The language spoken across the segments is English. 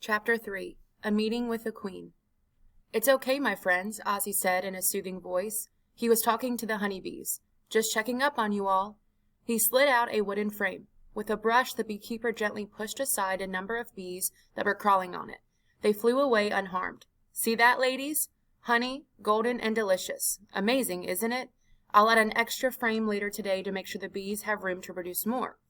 Chapter 3 A Meeting with the Queen. "It's okay, my friends," Ozzy said in a soothing voice. He was talking to the honeybees. "Just checking up on you all." He slid out a wooden frame. With a brush, the beekeeper gently pushed aside a number of bees that were crawling on it. They flew away unharmed. "See that, ladies? Honey, golden and delicious. Amazing, isn't it? I'll add an extra frame later today to make sure the bees have room to produce more."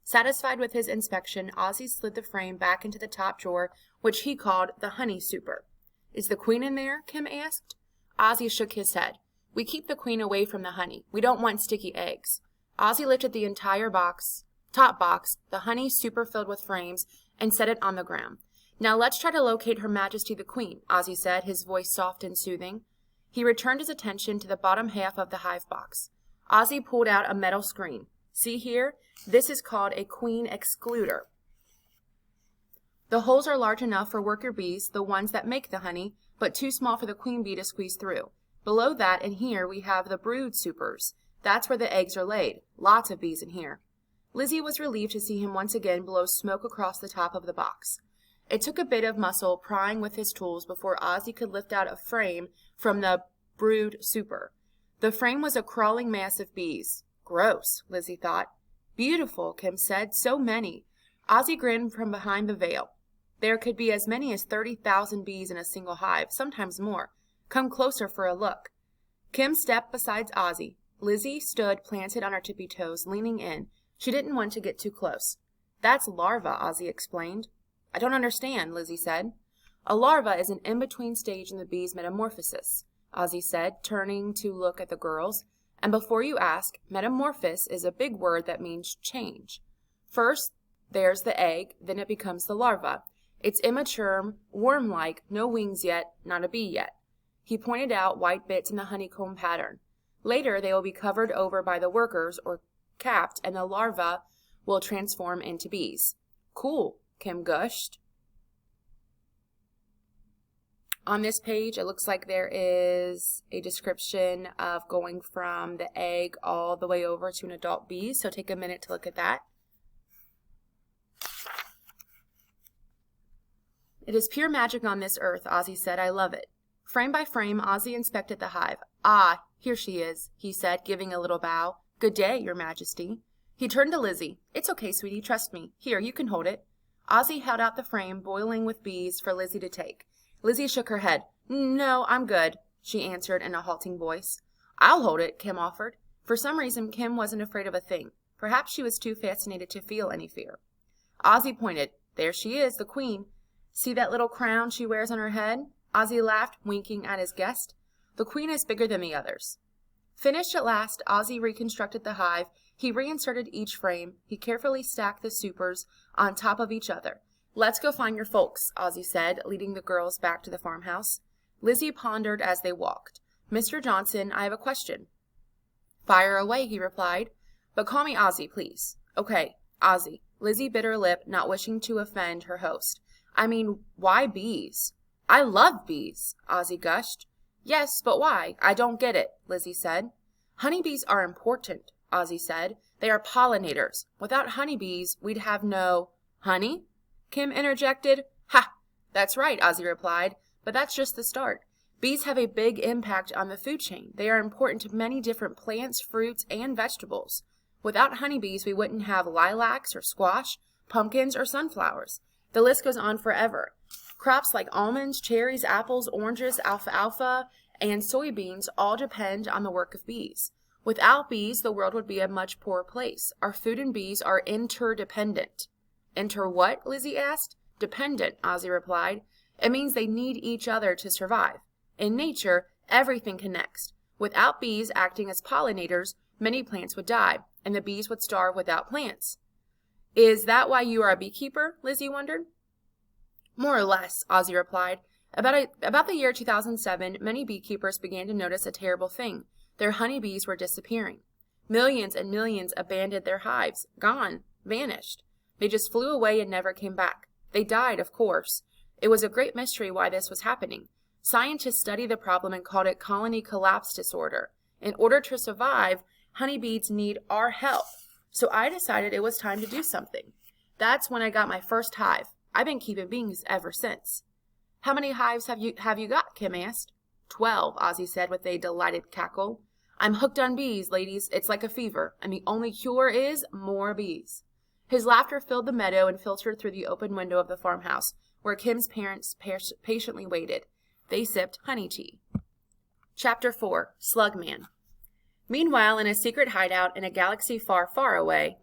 Satisfied with his inspection, Ozzy slid the frame back into the top drawer, which he called the honey super. "Is the queen in there?" Kim asked. Ozzy shook his head. "We keep the queen away from the honey. We don't want sticky eggs." Ozzy lifted the entire top box, the honey super filled with frames, and set it on the ground. "Now let's try to locate Her Majesty the Queen," Ozzy said, his voice soft and soothing. He returned his attention to the bottom half of the hive box. Ozzy pulled out a metal screen. "See here? This is called a queen excluder. The holes are large enough for worker bees, the ones that make the honey, but too small for the queen bee to squeeze through. Below that and here we have the brood supers. That's where the eggs are laid. Lots of bees in here." Lizzie was relieved to see him once again blow smoke across the top of the box. It took a bit of muscle prying with his tools before Ozzy could lift out a frame from the brood super. The frame was a crawling mass of bees. "Gross," Lizzie thought. "Beautiful," Kim said. "So many." Ozzy grinned from behind the veil. "There could be as many as 30,000 bees in a single hive, sometimes more. Come closer for a look." Kim stepped beside Ozzy. Lizzie stood planted on her tippy toes, leaning in. She didn't want to get too close. "That's larva," Ozzy explained. "I don't understand," Lizzie said. "A larva is an in-between stage in the bee's metamorphosis," Ozzy said, turning to look at the girls. "And before you ask, metamorphosis is a big word that means change. First, there's the egg, then it becomes the larva. It's immature, worm-like, no wings yet, not a bee yet." He pointed out white bits in the honeycomb pattern. "Later, they will be covered over by the workers, or capped, and the larva will transform into bees." "Cool," Kim gushed. On this page, it looks like there is a description of going from the egg all the way over to an adult bee, so take a minute to look at that. "It is pure magic on this earth," Ozzy said. "I love it." Frame by frame, Ozzy inspected the hive. "Ah, here she is," he said, giving a little bow. "Good day, Your Majesty." He turned to Lizzie. "It's okay, sweetie, trust me. Here, you can hold it." Ozzy held out the frame, boiling with bees, for Lizzie to take. Lizzie shook her head. "No, I'm good," she answered in a halting voice. "I'll hold it," Kim offered. For some reason, Kim wasn't afraid of a thing. Perhaps she was too fascinated to feel any fear. Ozzy pointed. "There she is, the queen. See that little crown she wears on her head?" Ozzy laughed, winking at his guest. "The queen is bigger than the others." Finished at last, Ozzy reconstructed the hive. He reinserted each frame. He carefully stacked the supers on top of each other. "Let's go find your folks," Ozzy said, leading the girls back to the farmhouse. Lizzie pondered as they walked. "Mr. Johnson, I have a question." "Fire away," he replied. "But call me Ozzy, please." "Okay, Ozzy." Lizzie bit her lip, not wishing to offend her host. "I mean, why bees?" "I love bees," Ozzy gushed. "Yes, but why? I don't get it," Lizzie said. "Honeybees are important," Ozzy said. "They are pollinators. Without honeybees, we'd have no—" "Honey?" Kim interjected. "Ha! That's right," Ozzy replied. "But that's just the start. Bees have a big impact on the food chain. They are important to many different plants, fruits, and vegetables. Without honeybees, we wouldn't have lilacs or squash, pumpkins or sunflowers. The list goes on forever. Crops like almonds, cherries, apples, oranges, alfalfa, and soybeans all depend on the work of bees. Without bees, the world would be a much poorer place. Our food and bees are interdependent." "Inter what?" Lizzie asked. "Dependent," Ozzy replied. "It means they need each other to survive. In nature, everything connects. Without bees acting as pollinators, many plants would die, and the bees would starve without plants." "Is that why you are a beekeeper?" Lizzie wondered. "More or less," Ozzy replied. About the year 2007, many beekeepers began to notice a terrible thing. Their honeybees were disappearing. Millions and millions abandoned their hives. Gone. Vanished. They just flew away and never came back. They died, of course. It was a great mystery why this was happening. Scientists studied the problem and called it colony collapse disorder. In order to survive, honeybees need our help. So I decided it was time to do something. That's when I got my first hive. I've been keeping bees ever since." "How many hives have you got?" Kim asked. 12, Ozzy said with a delighted cackle. "I'm hooked on bees, ladies. It's like a fever, and the only cure is more bees." His laughter filled the meadow and filtered through the open window of the farmhouse, where Kim's parents patiently waited. They sipped honey tea. Chapter 4. Slugman. Meanwhile, in a secret hideout in a galaxy far, far away,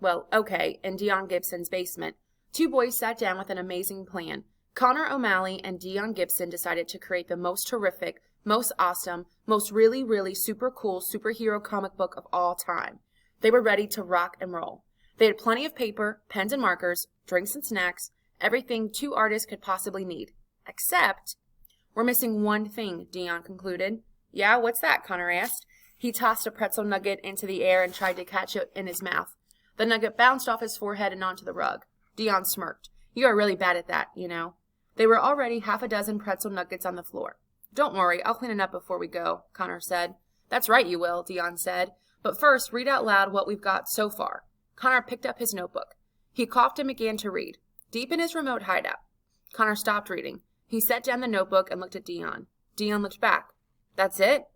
in Dion Gibson's basement, two boys sat down with an amazing plan. Connor O'Malley and Dion Gibson decided to create the most terrific, most awesome, most really, really super cool superhero comic book of all time. They were ready to rock and roll. They had plenty of paper, pens and markers, drinks and snacks, everything two artists could possibly need. Except, we're missing one thing, Dion concluded. "Yeah, what's that?" Connor asked. He tossed a pretzel nugget into the air and tried to catch it in his mouth. The nugget bounced off his forehead and onto the rug. Dion smirked. "You are really bad at that, you know." There were already half a dozen pretzel nuggets on the floor. "Don't worry, I'll clean it up before we go," Connor said. "That's right, you will," Dion said. "But first, read out loud what we've got so far." Connor picked up his notebook. He coughed and began to read. Deep in his remote hideout. Connor stopped reading. He set down the notebook and looked at Dion. Dion looked back. "That's it?"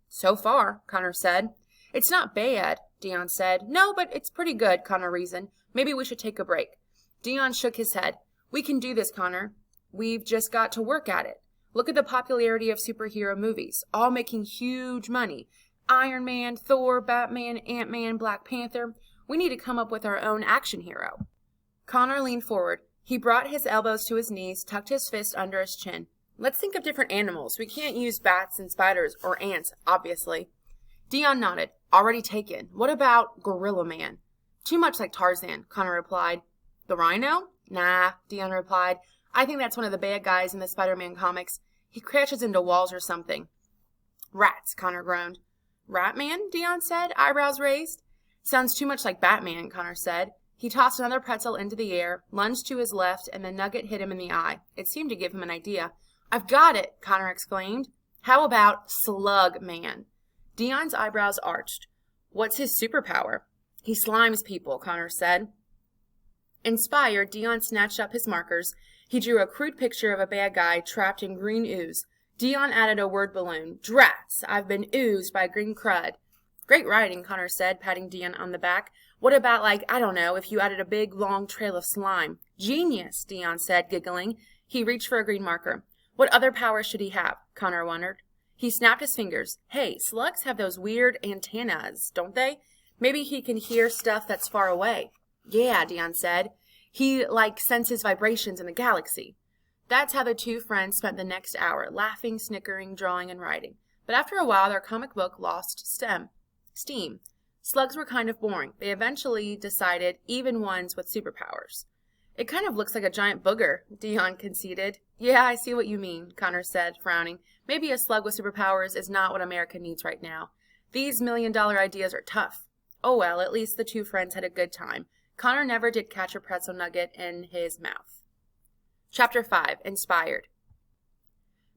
"So far," Connor said. "It's not bad," Dion said. "No, but it's pretty good," Connor reasoned. "Maybe we should take a break." Dion shook his head. "We can do this, Connor. We've just got to work at it. Look at the popularity of superhero movies, all making huge money. Iron Man, Thor, Batman, Ant-Man, Black Panther. We need to come up with our own action hero." Connor leaned forward. He brought his elbows to his knees, tucked his fist under his chin. "Let's think of different animals. We can't use bats and spiders or ants, obviously." Dion nodded. "Already taken. What about Gorilla Man?" "Too much like Tarzan," Connor replied. "The Rhino?" "Nah," Dion replied. "I think that's one of the bad guys in the Spider-Man comics. He crashes into walls or something." "Rats," Connor groaned. "Ratman?" Dion said, eyebrows raised. "Sounds too much like Batman," Connor said. He tossed another pretzel into the air, lunged to his left, and the nugget hit him in the eye. It seemed to give him an idea. "I've got it!" Connor exclaimed. "How about Slug Man?" Dion's eyebrows arched. "What's his superpower?" "He slimes people," Connor said. Inspired, Dion snatched up his markers. He drew a crude picture of a bad guy trapped in green ooze. Dion added a word balloon. "Drats! I've been oozed by green crud." "Great writing," Connor said, patting Dion on the back. "What about, I don't know, if you added a big, long trail of slime?" "Genius," Dion said, giggling. He reached for a green marker. What other powers should he have? Connor wondered. He snapped his fingers. "Hey, slugs have those weird antennas, don't they? Maybe he can hear stuff that's far away." "Yeah," Dion said. "He, senses vibrations in the galaxy." That's how the two friends spent the next hour, laughing, snickering, drawing, and writing. But after a while, their comic book lost steam. Slugs were kind of boring. They eventually decided even ones with superpowers. "It kind of looks like a giant booger," Dion conceded. "Yeah, I see what you mean," Connor said, frowning. "Maybe a slug with superpowers is not what America needs right now. These million-dollar ideas are tough." Oh well, at least the two friends had a good time. Connor never did catch a pretzel nugget in his mouth. Chapter 5. Inspired.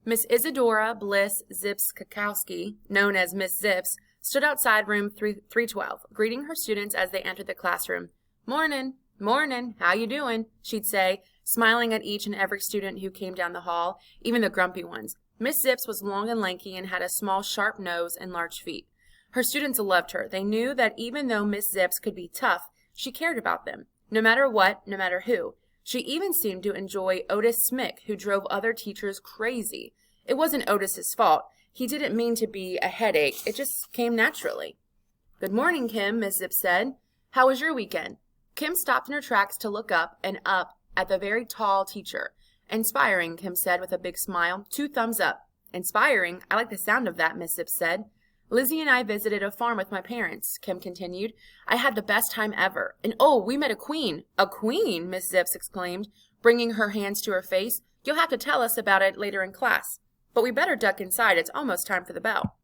Miss Isadora Bliss Zips-Kakowski, known as Miss Zips, stood outside room 312, greeting her students as they entered the classroom. "Mornin', mornin', how you doing?" she'd say, smiling at each and every student who came down the hall, even the grumpy ones. Miss Zips was long and lanky and had a small, sharp nose and large feet. Her students loved her. They knew that even though Miss Zips could be tough, she cared about them, no matter what, no matter who. She even seemed to enjoy Otis Smick, who drove other teachers crazy. It wasn't Otis's fault. He didn't mean to be a headache. It just came naturally. "Good morning, Kim," Miss Zips said. "How was your weekend?" Kim stopped in her tracks to look up and up at the very tall teacher. "Inspiring," Kim said with a big smile. 2 thumbs up. "Inspiring? I like the sound of that," Miss Zips said. "Lizzie and I visited a farm with my parents," Kim continued. "I had the best time ever. And oh, we met a queen." "A queen?" Miss Zips exclaimed, bringing her hands to her face. "You'll have to tell us about it later in class. But we better duck inside. It's almost time for the bell."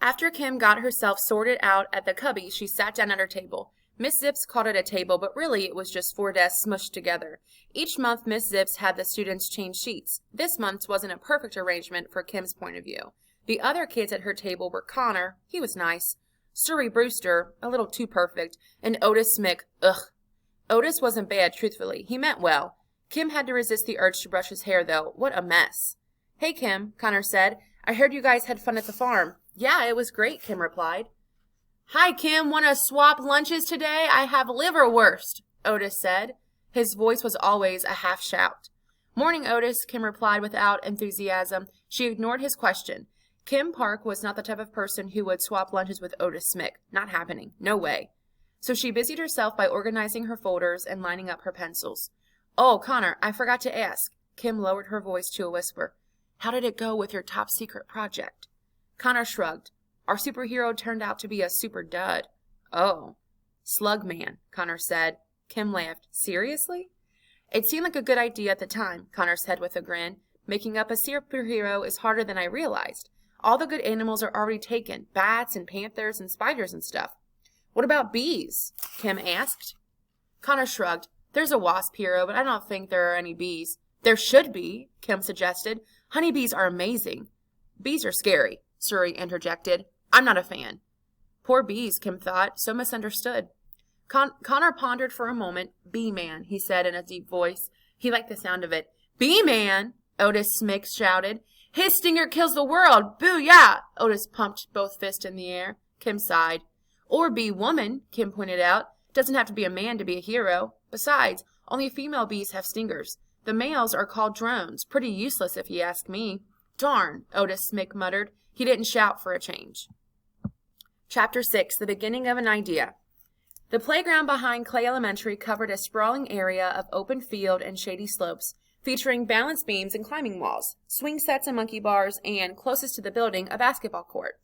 After Kim got herself sorted out at the cubby, she sat down at her table. Miss Zips called it a table, but really it was just 4 desks smushed together. Each month, Miss Zips had the students change sheets. This month's wasn't a perfect arrangement for Kim's point of view. The other kids at her table were Connor, he was nice, Surrey Brewster, a little too perfect, and Otis Smick, ugh. Otis wasn't bad, truthfully. He meant well. Kim had to resist the urge to brush his hair, though. What a mess. Hey, Kim, Connor said. I heard you guys had fun at the farm. Yeah, it was great, Kim replied. Hi, Kim. Want to swap lunches today? I have liverwurst, Otis said. His voice was always a half shout. Morning, Otis, Kim replied without enthusiasm. She ignored his question. Kim Park was not the type of person who would swap lunches with Otis Smick. Not happening. No way. So she busied herself by organizing her folders and lining up her pencils. Oh, Connor, I forgot to ask. Kim lowered her voice to a whisper. How did it go with your top secret project? Connor shrugged. Our superhero turned out to be a super dud. Oh. Slug Man, Connor said. Kim laughed. Seriously? It seemed like a good idea at the time, Connor said with a grin. Making up a superhero is harder than I realized. All the good animals are already taken. Bats and panthers and spiders and stuff. What about bees? Kim asked. Connor shrugged. There's a wasp hero, but I don't think there are any bees. There should be, Kim suggested. Honeybees are amazing. Bees are scary, Suri interjected. I'm not a fan. Poor bees, Kim thought, so misunderstood. Connor pondered for a moment. Bee-Man, he said in a deep voice. He liked the sound of it. Bee-Man, Otis Smick shouted. His stinger kills the world. Boo-yah! Otis pumped both fists in the air. Kim sighed. Or bee-woman, Kim pointed out. Doesn't have to be a man to be a hero. Besides, only female bees have stingers. The males are called drones. Pretty useless if you ask me. Darn, Otis Smick muttered. He didn't shout for a change. Chapter 6, The Beginning of an Idea. The playground behind Clay Elementary covered a sprawling area of open field and shady slopes, featuring balance beams and climbing walls, swing sets and monkey bars, and, closest to the building, a basketball court.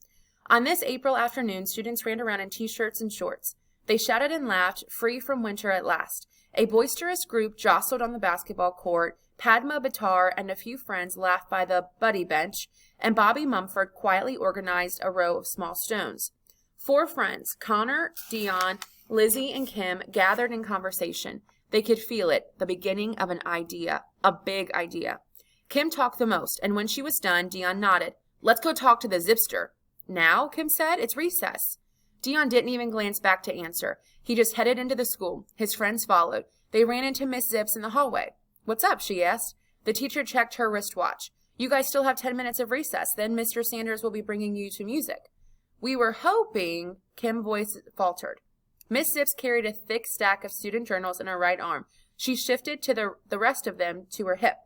On this April afternoon, students ran around in t-shirts and shorts. They shouted and laughed, free from winter at last. A boisterous group jostled on the basketball court. Padma Batar and a few friends laughed by the buddy bench, and Bobby Mumford quietly organized a row of small stones. 4 friends, Connor, Dion, Lizzie, and Kim, gathered in conversation. They could feel it, the beginning of an idea, a big idea. Kim talked the most, and when she was done, Dion nodded. Let's go talk to the Zipster. Now, Kim said, it's recess. Dion didn't even glance back to answer. He just headed into the school. His friends followed. They ran into Miss Zips in the hallway. What's up, she asked. The teacher checked her wristwatch. You guys still have 10 minutes of recess, then Mr. Sanders will be bringing you to music. We were hoping, Kim's voice faltered. Miss Zips carried a thick stack of student journals in her right arm. She shifted to the rest of them to her hip.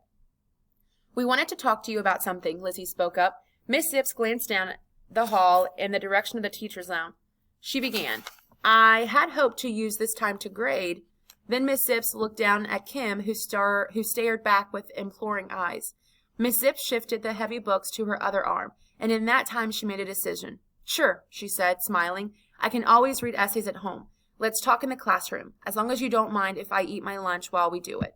We wanted to talk to you about something, Lizzie spoke up. Miss Zips glanced down the hall in the direction of the teacher's lounge. She began. I had hoped to use this time to grade. Then Miss Zips looked down at Kim, who stared back with imploring eyes. Miss Zips shifted the heavy books to her other arm, and in that time she made a decision. Sure, she said, smiling. I can always read essays at home. Let's talk in the classroom, as long as you don't mind if I eat my lunch while we do it.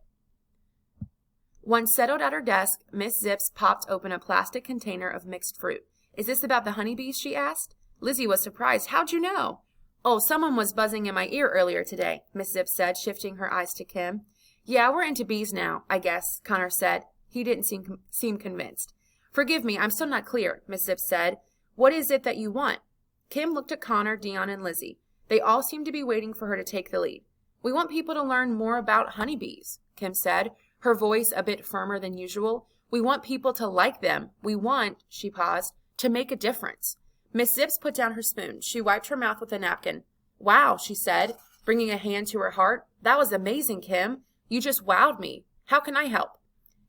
Once settled at her desk, Miss Zips popped open a plastic container of mixed fruit. Is this about the honeybees? She asked. Lizzie was surprised. How'd you know? Oh, someone was buzzing in my ear earlier today, Miss Zips said, shifting her eyes to Kim. Yeah, we're into bees now, I guess, Connor said. He didn't seem convinced. Forgive me, I'm still not clear, Miss Zips said. What is it that you want? Kim looked at Connor, Dion, and Lizzie. They all seemed to be waiting for her to take the lead. We want people to learn more about honeybees, Kim said, her voice a bit firmer than usual. We want people to like them. We want, she paused, to make a difference. Miss Zips put down her spoon. She wiped her mouth with a napkin. Wow, she said, bringing a hand to her heart. That was amazing, Kim. You just wowed me. How can I help?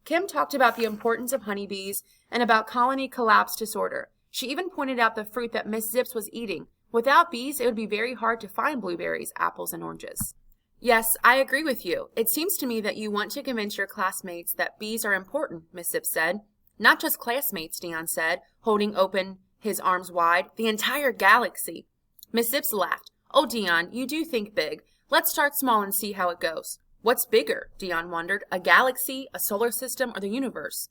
Kim talked about the importance of honeybees and about colony collapse disorder. She even pointed out the fruit that Miss Zips was eating. Without bees, it would be very hard to find blueberries, apples, and oranges. Yes, I agree with you. It seems to me that you want to convince your classmates that bees are important, Miss Zips said. Not just classmates, Dion said, holding open his arms wide. The entire galaxy. Miss Zips laughed. Oh, Dion, you do think big. Let's start small and see how it goes. What's bigger? Dion wondered. A galaxy, a solar system, or the universe?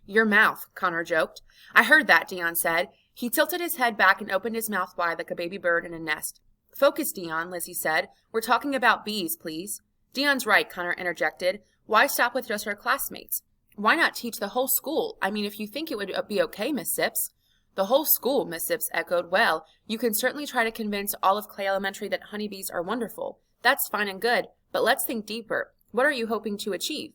Your mouth, Connor joked. I heard that, Dion said. He tilted his head back and opened his mouth wide like a baby bird in a nest. Focus, Dion, Lizzie said. We're talking about bees, please. Dion's right, Connor interjected. Why stop with just our classmates? Why not teach the whole school? I mean, if you think it would be okay, Miss Zips. The whole school, Miss Zips echoed. Well, you can certainly try to convince all of Clay Elementary that honeybees are wonderful. That's fine and good, but let's think deeper. What are you hoping to achieve?